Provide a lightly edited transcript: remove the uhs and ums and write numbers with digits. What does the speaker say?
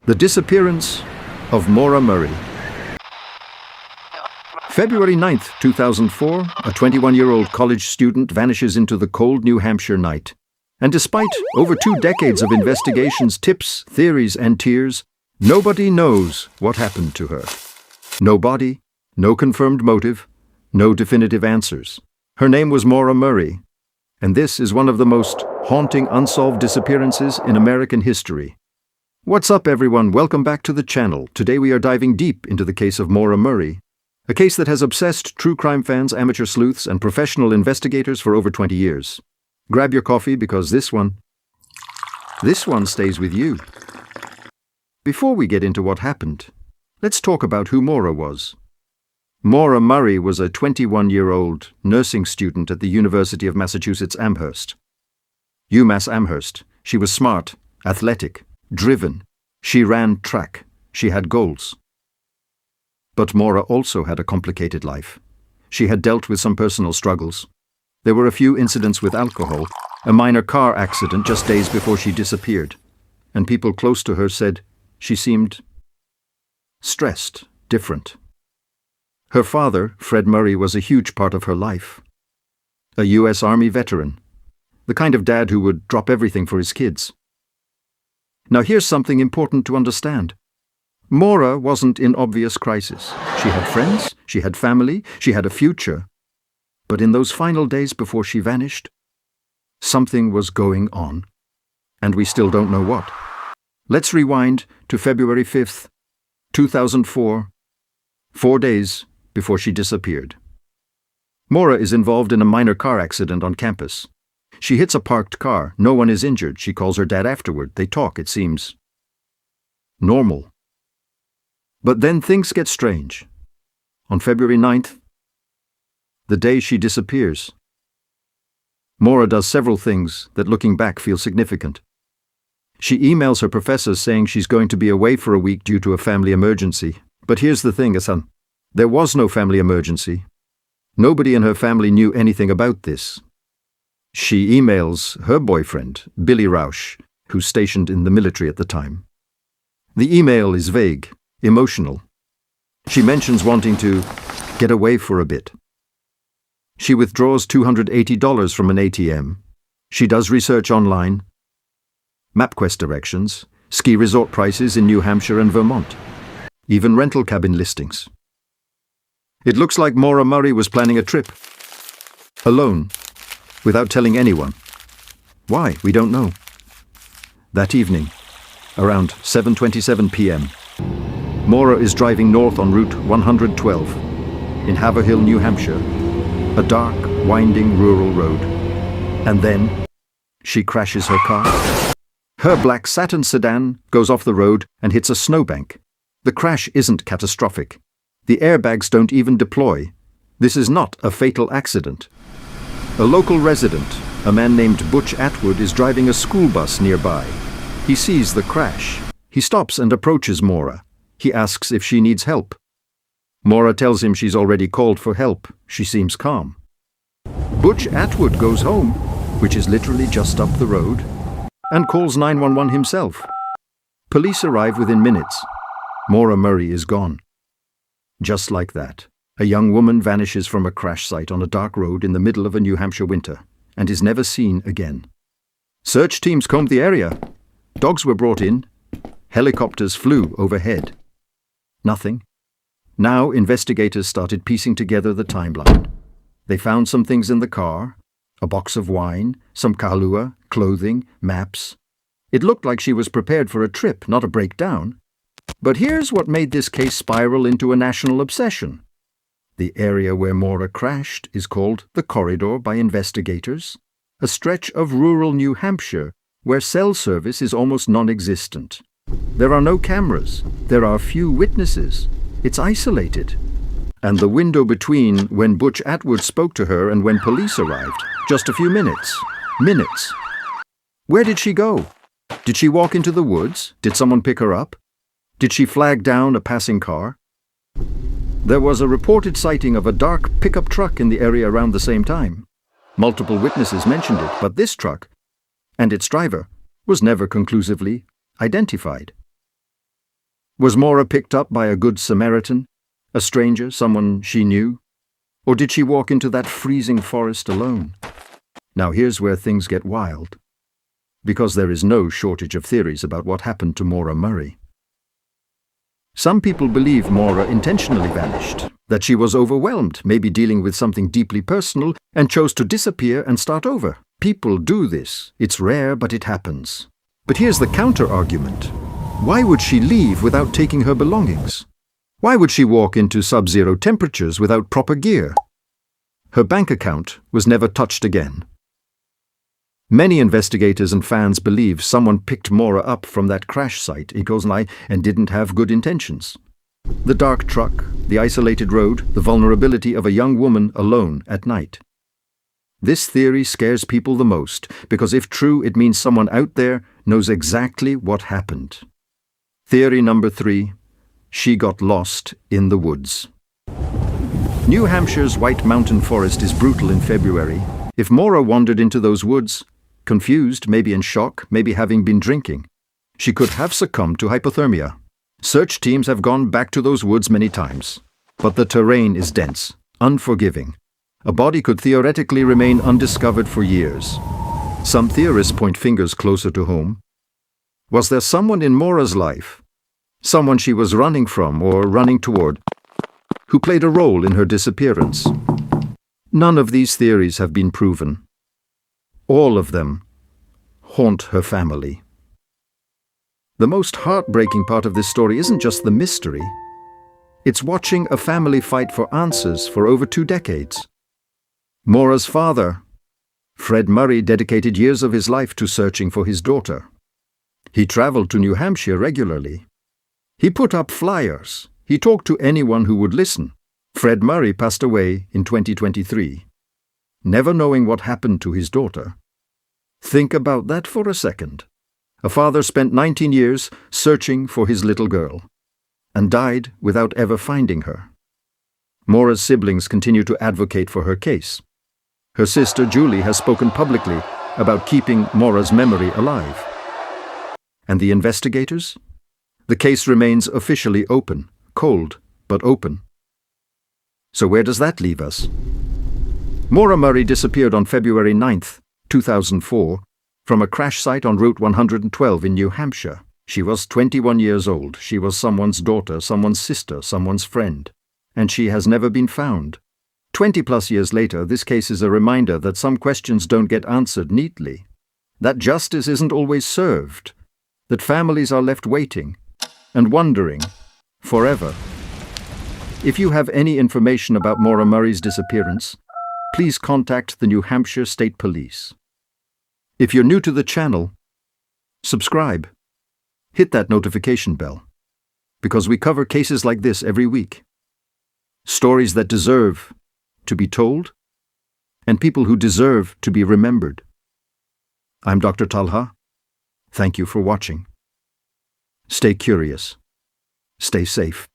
The disappearance of Maura Murray. February 9th, 2004, a 21-year-old college student vanishes into the cold New Hampshire night. And despite over 2 decades of investigations, tips, theories, and tears, nobody knows what happened to her. No body, no confirmed motive, no definitive answers. Her name was Maura Murray, and this is one of the most haunting unsolved disappearances in American history. What's up, everyone? Welcome back to the channel. Today we are diving deep into the case of Maura Murray, a case that has obsessed true crime fans, amateur sleuths, and professional investigators for over 20 years. Grab your coffee because this one stays with you. Before we get into what happened, let's talk about who Maura was. Maura Murray was a 21-year-old nursing student at the University of Massachusetts Amherst. UMass Amherst. She was smart, athletic, driven. She ran track. She had goals. But Maura also had a complicated life. She had dealt with some personal struggles. There were a few incidents with alcohol, a minor car accident just days before she disappeared, and people close to her said she seemed stressed, different. Her father, Fred Murray, was a huge part of her life. A U.S. Army veteran, the kind of dad who would drop everything for his kids. Now here's something important to understand. Maura wasn't in obvious crisis. She had friends, she had family, she had a future. But in those final days before she vanished, something was going on. And we still don't know what. Let's rewind to February 5th, 2004, 4 days before she disappeared. Maura is involved in a minor car accident on campus. She hits a parked car. No one is injured. She calls her dad afterward. They talk, it seems normal. But then things get strange. On February 9th, the day she disappears, Maura does several things that, looking back, feel significant. She emails her professors saying she's going to be away for a week due to a family emergency. But here's the thing, Hassan. There was no family emergency. Nobody in her family knew anything about this. She emails her boyfriend, Billy Rausch, who's stationed in the military at the time. The email is vague, emotional. She mentions wanting to get away for a bit. She withdraws $280 from an ATM. She does research online, MapQuest directions, ski resort prices in New Hampshire and Vermont, even rental cabin listings. It looks like Maura Murray was planning a trip, alone, without telling anyone. Why? We don't know. That evening, around 7:27 p.m., Maura is driving north on Route 112 in Haverhill, New Hampshire, a dark, winding rural road. And then she crashes her car. Her black Saturn sedan goes off the road and hits a snowbank. The crash isn't catastrophic. The airbags don't even deploy. This is not a fatal accident. A local resident, a man named Butch Atwood, is driving a school bus nearby. He sees the crash. He stops and approaches Maura. He asks if she needs help. Maura tells him she's already called for help. She seems calm. Butch Atwood goes home, which is literally just up the road, and calls 911 himself. Police arrive within minutes. Maura Murray is gone. Just like that, a young woman vanishes from a crash site on a dark road in the middle of a New Hampshire winter and is never seen again. Search teams combed the area. Dogs were brought in. Helicopters flew overhead. Nothing. Now investigators started piecing together the timeline. They found some things in the car, a box of wine, some kahlua, clothing, maps. It looked like she was prepared for a trip, not a breakdown. But here's what made this case spiral into a national obsession. The area where Maura crashed is called the Corridor by investigators, a stretch of rural New Hampshire where cell service is almost non-existent. There are no cameras. There are few witnesses. It's isolated. And the window between when Butch Atwood spoke to her and when police arrived, just a few minutes. Minutes. Where did she go? Did she walk into the woods? Did someone pick her up? Did she flag down a passing car? There was a reported sighting of a dark pickup truck in the area around the same time. Multiple witnesses mentioned it, but this truck and its driver was never conclusively identified. Was Maura picked up by a good Samaritan, a stranger, someone she knew? Or did she walk into that freezing forest alone? Now here's where things get wild, because there is no shortage of theories about what happened to Maura Murray. Some people believe Maura intentionally vanished, that she was overwhelmed, maybe dealing with something deeply personal, and chose to disappear and start over. People do this. It's rare, but it happens. But here's the counter-argument. Why would she leave without taking her belongings? Why would she walk into sub-zero temperatures without proper gear? Her bank account was never touched again. Many investigators and fans believe someone picked Maura up from that crash site in Koznai and didn't have good intentions. The dark truck, the isolated road, the vulnerability of a young woman alone at night. This theory scares people the most, because if true, it means someone out there knows exactly what happened. Theory number 3, she got lost in the woods. New Hampshire's White Mountain Forest is brutal in February. If Maura wandered into those woods, confused, maybe in shock, maybe having been drinking, she could have succumbed to hypothermia. Search teams have gone back to those woods many times, but the terrain is dense, unforgiving. A body could theoretically remain undiscovered for years. Some theorists point fingers closer to home. Was there someone in Maura's life, someone she was running from or running toward, who played a role in her disappearance? None of these theories have been proven. All of them haunt her family. The most heartbreaking part of this story isn't just the mystery. It's watching a family fight for answers for over 2 decades. Maura's father, Fred Murray, dedicated years of his life to searching for his daughter. He traveled to New Hampshire regularly. He put up flyers. He talked to anyone who would listen. Fred Murray passed away in 2023, never knowing what happened to his daughter. Think about that for a second. A father spent 19 years searching for his little girl and died without ever finding her. Maura's siblings continue to advocate for her case. Her sister Julie has spoken publicly about keeping Maura's memory alive. And the investigators? The case remains officially open, cold, but open. So where does that leave us? Maura Murray disappeared on February 9th, 2004, from a crash site on Route 112 in New Hampshire. She was 21 years old. She was someone's daughter, someone's sister, someone's friend. And she has never been found. 20-plus years later, this case is a reminder that some questions don't get answered neatly, that justice isn't always served, that families are left waiting and wondering forever. If you have any information about Maura Murray's disappearance, please contact the New Hampshire State Police. If you're new to the channel, subscribe. Hit that notification bell, because we cover cases like this every week. Stories that deserve to be told, and people who deserve to be remembered. I'm Dr. Talha. Thank you for watching. Stay curious. Stay safe.